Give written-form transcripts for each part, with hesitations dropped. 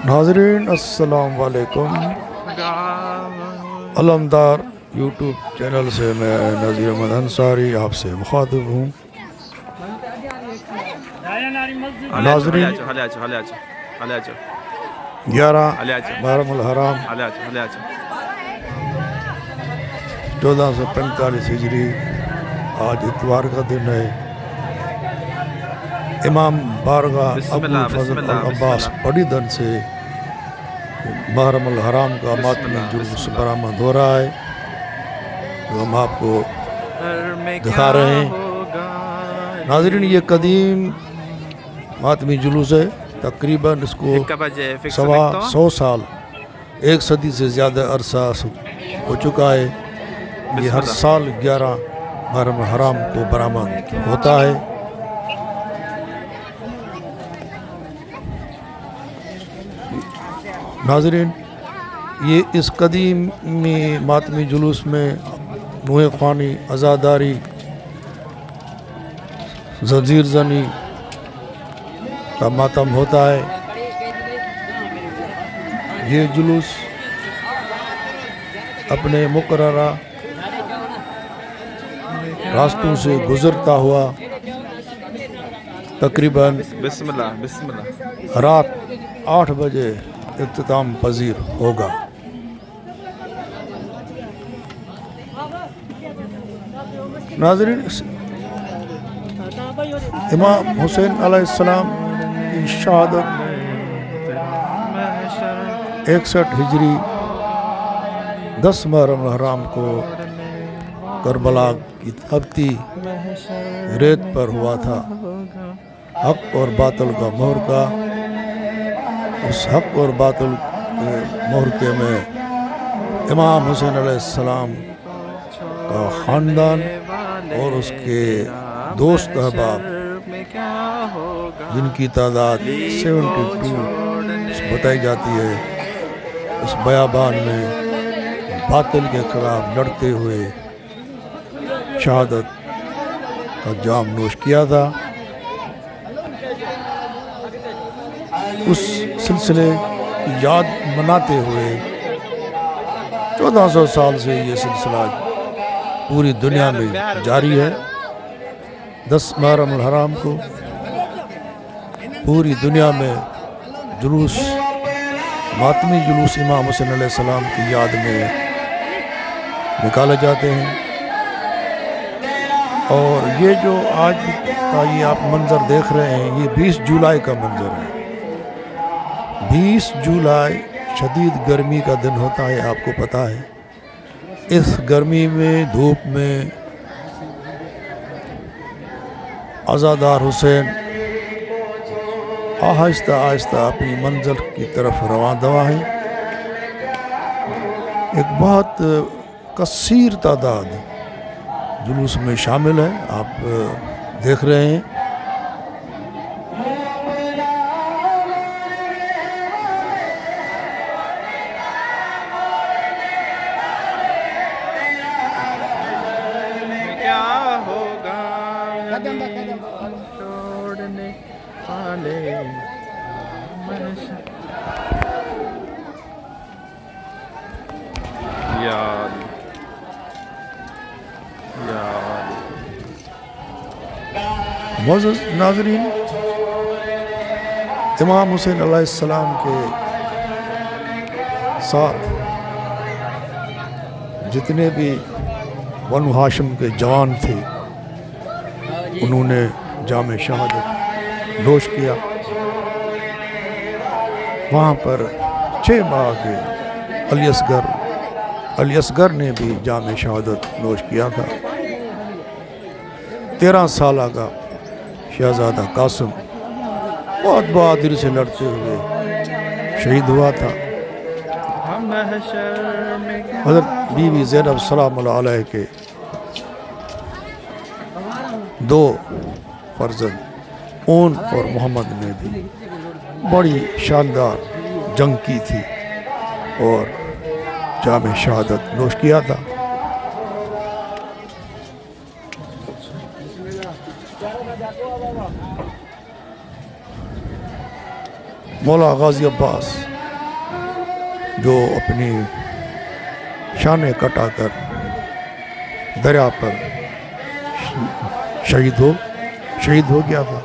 ناظرین السلام علیکم۔ علمدار یوٹیوب چینل سے میں نذیر احمد انصاری آپ سے مخاطب ہوں۔ ناظرین 11 محرم الحرام 1445 ہجری آج اتوار کا دن ہے۔ امام بارگاہ ابو الفضل العباس بڑی دن سے محرم الحرام کا ماتمی جلوس برآمد ہو رہا ہے، جو ہم آپ کو دکھا رہے ہیں۔ ناظرین یہ قدیم ماتمی جلوس ہے، تقریباً اس کو 100 سال 1 صدی سے زیادہ عرصہ ہو چکا ہے۔ یہ ہر سال 11 محرم الحرام کو برآمد ہوتا ہے۔ ناظرین یہ اس قدیم ماتمی جلوس میں نوح خوانی، عزاداری، زنجیر زنی کا ماتم ہوتا ہے۔ یہ جلوس اپنے مقررہ راستوں سے گزرتا ہوا تقریباً رات 8 بجے اختتام پذیر ہوگا۔ ناظرین امام حسین علیہ السلام کی شہادت 61 ہجری 10 محرم الحرام کو کربلا کی تپتی ریت پر ہوا تھا۔ حق اور باطل کا محرکہ، اس حق اور باطل کے محرکے میں امام حسین علیہ السلام کا خاندان اور اس کے دوست احباب، جن کی تعداد 72 بتائی جاتی ہے، اس بیابان میں باطل کے خلاف لڑتے ہوئے شہادت کا جام نوش کیا تھا۔ اس سلسلے کی یاد مناتے ہوئے 1400 سال سے یہ سلسلہ پوری دنیا میں جاری ہے۔ 10 محرم الحرام کو پوری دنیا میں جلوس، ماتمی جلوس امام حسین علیہ السلام کی یاد میں نکالے جاتے ہیں۔ اور یہ جو آج کا یہ آپ منظر دیکھ رہے ہیں، یہ 20 جولائی کا منظر ہے۔ 20 جولائی شدید گرمی کا دن ہوتا ہے، آپ کو پتہ ہے۔ اس گرمی میں، دھوپ میں عزادار حسین آہستہ آہستہ اپنی منزل کی طرف رواں دواں ہیں۔ ایک بہت کثیر تعداد جلوس میں شامل ہے، آپ دیکھ رہے ہیں۔ معزز ناظرین، امام حسین علیہ السلام کے ساتھ جتنے بھی بنو ہاشم کے جوان تھے، انہوں نے جام شہادت نوش کیا۔ وہاں پر 6 ماہ کے علی اصغر نے بھی جام شہادت نوش کیا تھا۔ 13 سالہ کا شہزادہ قاسم بہت بہادری سے لڑتے ہوئے شہید ہوا تھا۔ حضرت بی بی زینب سلام اللہ علیہ کے 2 فرزند اون اور محمد نے بھی بڑی شاندار جنگ کی تھی اور جام شہادت نوش کیا تھا۔ مولا غازی عباس جو اپنی شانیں کٹا کر دریا پر شہید ہو گیا تھا.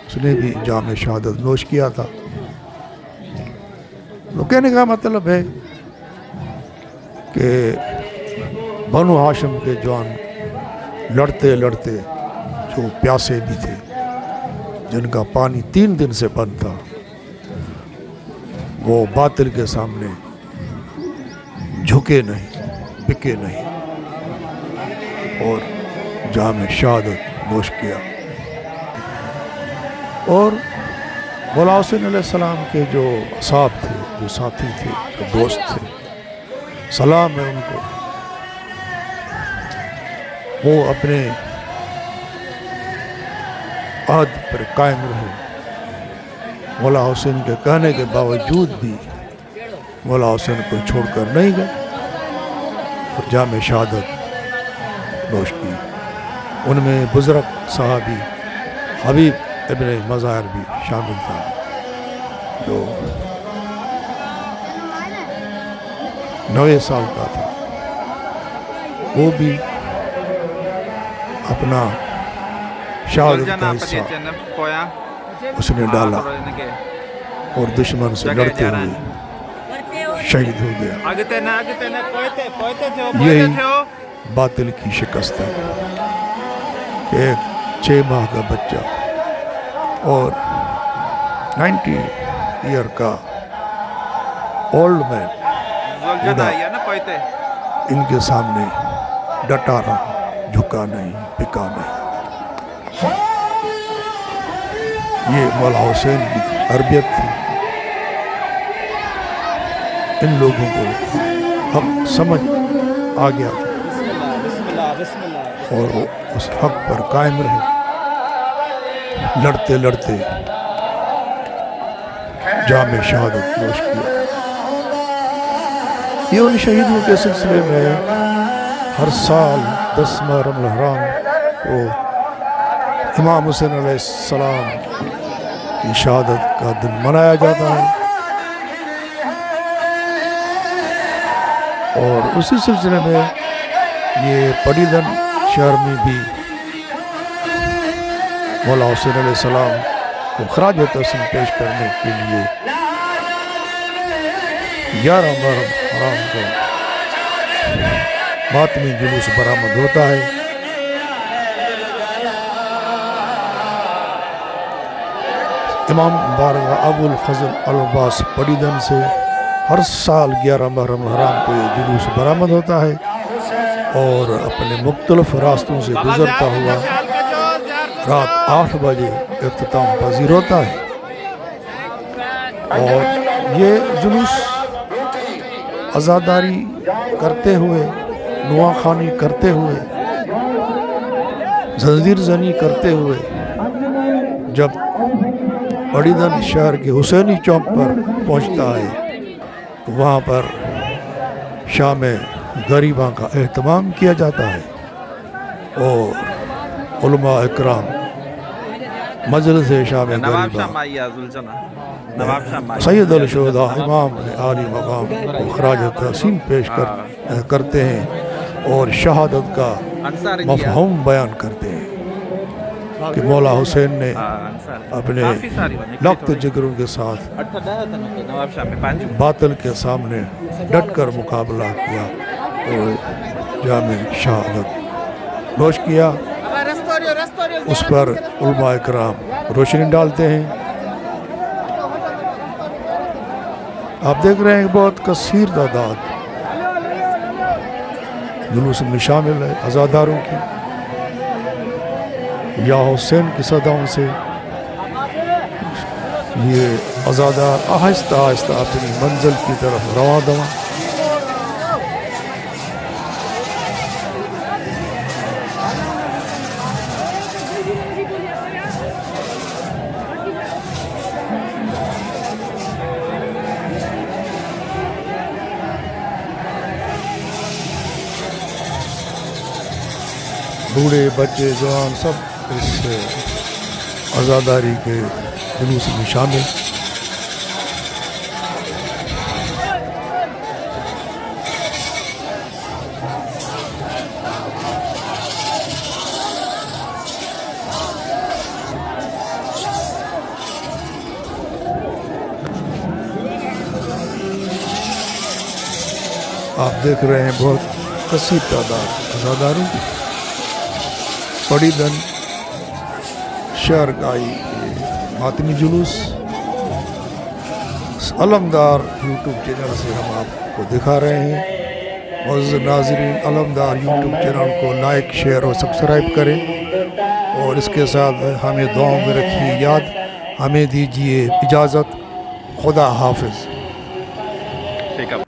اس نے بھی جام شہادت نوش کیا تھا. تو کہنے کا مطلب ہے کہ بنو ہاشم کے جوان لڑتے لڑتے جو پیاسے بھی تھے، جن کا پانی 3 دن سے بند تھا، وہ باطل کے سامنے جھکے نہیں، بکے نہیں اور جام شہادت نوش کیا. اور مولا حسین علیہ السلام کے جو اصحاب تھے، جو ساتھی تھے، جو دوست تھے، سلام ہے ان کو. وہ اپنے عہد پر قائم رہے. مولا حسین کے کہنے کے باوجود بھی مولا حسین کو چھوڑ کر نہیں گئے اور جام شہادت نوش کی. ان میں بزرگ صحابی حبیب ابن مظاہر بھی شامل تھا، جو 9 سال کا تھا. وہ بھی اپنا شہادت کا حصہ اس نے ڈالا اور دشمن سے لڑتے ہوئے شہید ہو گیا. یہی باطل کی شکست ہے کہ ایک 6 ماہ کا بچہ اور 90 ایئر کا اولڈ مین ان کے سامنے ڈٹا رہا، جھکا نہیں، پکا نہیں. یہ مولا حسین کی تربیت تھی. ان لوگوں کو حق سمجھ آ گیا تھا اور وہ اس حق پر قائم رہے. لڑتے لڑتے جام شہادت نوش کیا. یہ ان شہیدوں کے سلسلے میں ہر سال 10 محرم الحرام کو امام حسین علیہ السلام کی شہادت کا دن منایا جاتا ہے. اور اسی سلسلے میں یہ پڑیدن شہر میں بھی مولا حسین علیہ السلام کو خراج تحسین پیش کرنے کے لیے 11 محرم حرام کو ماتمی جلوس برآمد ہوتا ہے. امام بارگاہ ابو الفضل العباس پڑیدن سے ہر سال 11 محرم الحرام کو یہ جلوس برآمد ہوتا ہے اور اپنے مختلف راستوں سے گزرتا ہوا رات 8 بجے اختتام پذیر ہوتا ہے. اور یہ جلوس عزاداری کرتے ہوئے، نواخوانی کرتے ہوئے، زنجیر زنی کرتے ہوئے جب پڑیدن شہر کے حسینی چوک پر پہنچتا ہے تو وہاں پر شام غریباں کا اہتمام کیا جاتا ہے اور علماء اکرام مجلس شام غریباں سید الشہداء امام عالی مقام کو خراج تحسین پیش کرتے ہیں اور شہادت کا مفہوم بیان کرتے ہیں کہ مولا حسین نے اپنے لخت جگروں کے ساتھ باطل کے سامنے ڈٹ کر مقابلہ کیا اور جام شہادت نوش کیا. اس پر علماء اکرام روشنی ڈالتے ہیں. آپ دیکھ رہے ہیں بہت کثیر تعداد جلوس میں شامل ہے عزاداروں کی. یا حسین کی صداؤں سے یہ عزادار آہستہ آہستہ اپنی منزل کی طرف رواں دواں. بوڑھے بچے جوان سب اس عزاداری کے جلوس میں شامل. آپ دیکھ رہے ہیں بہت کثیر تعداد عزاداروں پڑی دن شہر گائی ماتمی جلوس علمدار یوٹیوب چینل سے ہم آپ کو دکھا رہے ہیں. معزز ناظرین، علمدار یوٹیوب چینل کو لائک، شیئر اور سبسکرائب کریں اور اس کے ساتھ ہمیں دعاؤں میں رکھیے یاد. ہمیں دیجیے اجازت. خدا حافظ.